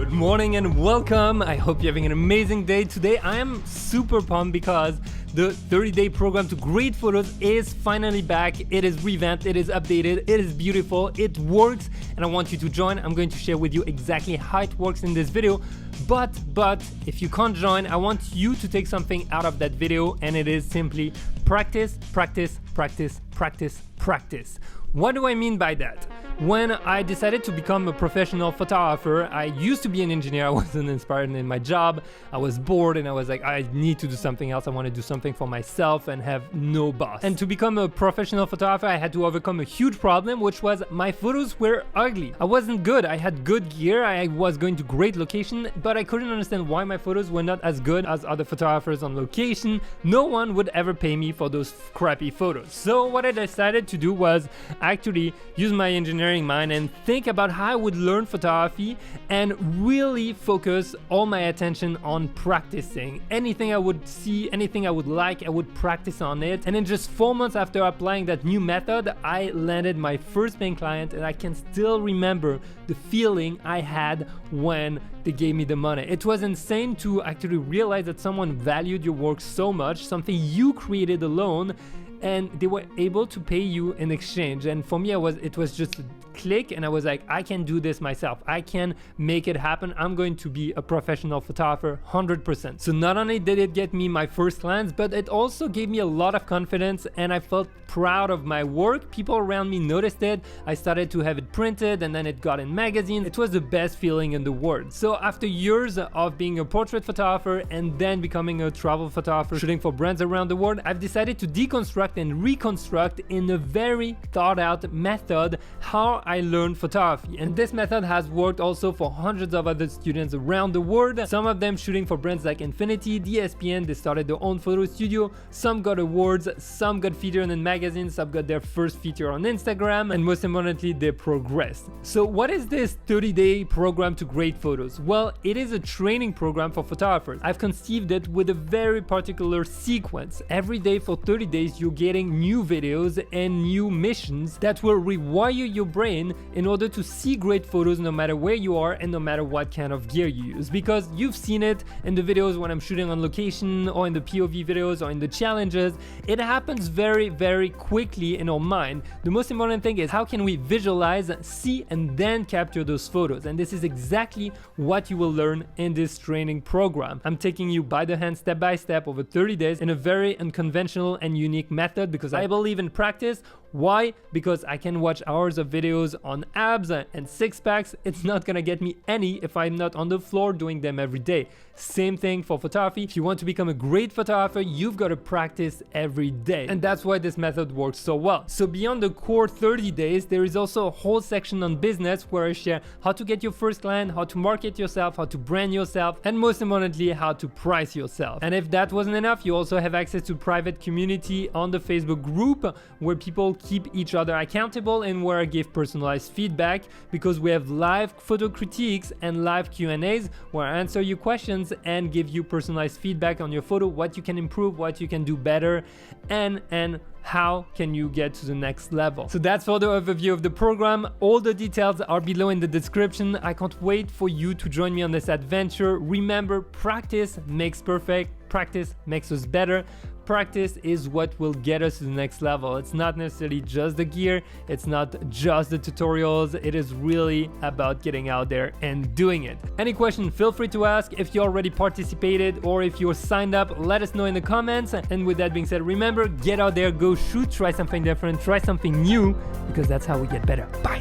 Good morning and welcome. I hope you're having an amazing day. Today I am super pumped because the 30-day program to great photos is finally back. It is revamped, it is updated, it is beautiful, it works, and I want you to join. I'm going to share with you exactly how it works in this video. But if you can't join, I want you to take something out of that video, and it is simply practice, practice, practice, practice, practice. What do I mean by that? When I decided to become a professional photographer, I used to be an engineer. I wasn't inspired in my job. I was bored and I was like, I need to do something else. I want to do something for myself and have no boss. And to become a professional photographer, I had to overcome a huge problem, which was my photos were ugly. I wasn't good. I had good gear. I was going to great location, but I couldn't understand why my photos were not as good as other photographers on location. No one would ever pay me for those crappy photos. So what I decided to do was actually use my engineering mind and think about how I would learn photography and really focus all my attention on practicing. Anything I would see, anything I would like, I would practice on it. And in just 4 months after applying that new method, I landed my first paying client, and I can still remember the feeling I had when they gave me the money. It was insane to actually realize that someone valued your work so much, something you created alone, and they were able to pay you in exchange. And for me, it was just a click, and I was like, I can do this myself. I can make it happen. I'm going to be a professional photographer 100%. So not only did it get me my first clients, but it also gave me a lot of confidence, and I felt proud of my work. People around me noticed it. I started to have it printed, and then it got in magazines. It was the best feeling in the world. So after years of being a portrait photographer and then becoming a travel photographer, shooting for brands around the world, I've decided to deconstruct and reconstruct in a very thought out method how I learned photography. And this method has worked also for hundreds of other students around the world, some of them shooting for brands like Infinity, ESPN. They started their own photo studio, some got awards, some got featured in magazines, some got their first feature on Instagram, and most importantly, they progressed. So what is this 30-day program to great photos? Well, it is a training program for photographers. I've conceived it with a very particular sequence. Every day for 30 days, you're getting new videos and new missions that will rewire your brain in order to see great photos no matter where you are and no matter what kind of gear you use. Because you've seen it in the videos when I'm shooting on location, or in the POV videos, or in the challenges. It happens very, very quickly in our mind. The most important thing is how can we visualize, see, and then capture those photos. And this is exactly what you will learn in this training program. I'm taking you by the hand, step by step, over 30 days in a very unconventional and unique method, because I believe in practice. Why? Because I can watch hours of videos on abs and six packs. It's not gonna get me any if I'm not on the floor doing them every day. Same thing for photography. If you want to become a great photographer, you've got to practice every day. And that's why this method works so well. So beyond the core 30 days, there is also a whole section on business where I share how to get your first client, how to market yourself, how to brand yourself, and most importantly, how to price yourself. And if that wasn't enough, you also have access to private community on the Facebook group where people keep each other accountable and where I give personalized feedback, because we have live photo critiques and live Q&As where I answer your questions and give you personalized feedback on your photo, what you can improve, what you can do better, and how can you get to the next level. So that's for the overview of the program. All the details are below in the description. I can't wait for you to join me on this adventure. Remember, practice makes perfect. Practice makes us better. Practice is what will get us to the next level. It's not necessarily just the gear, it's not just the tutorials, it is really about getting out there and doing it. Any question, feel free to ask. If you already participated or if you're signed up, let us know in the comments. And with that being said, remember, get out there, go shoot, try something different, try something new, because that's how we get better. Bye.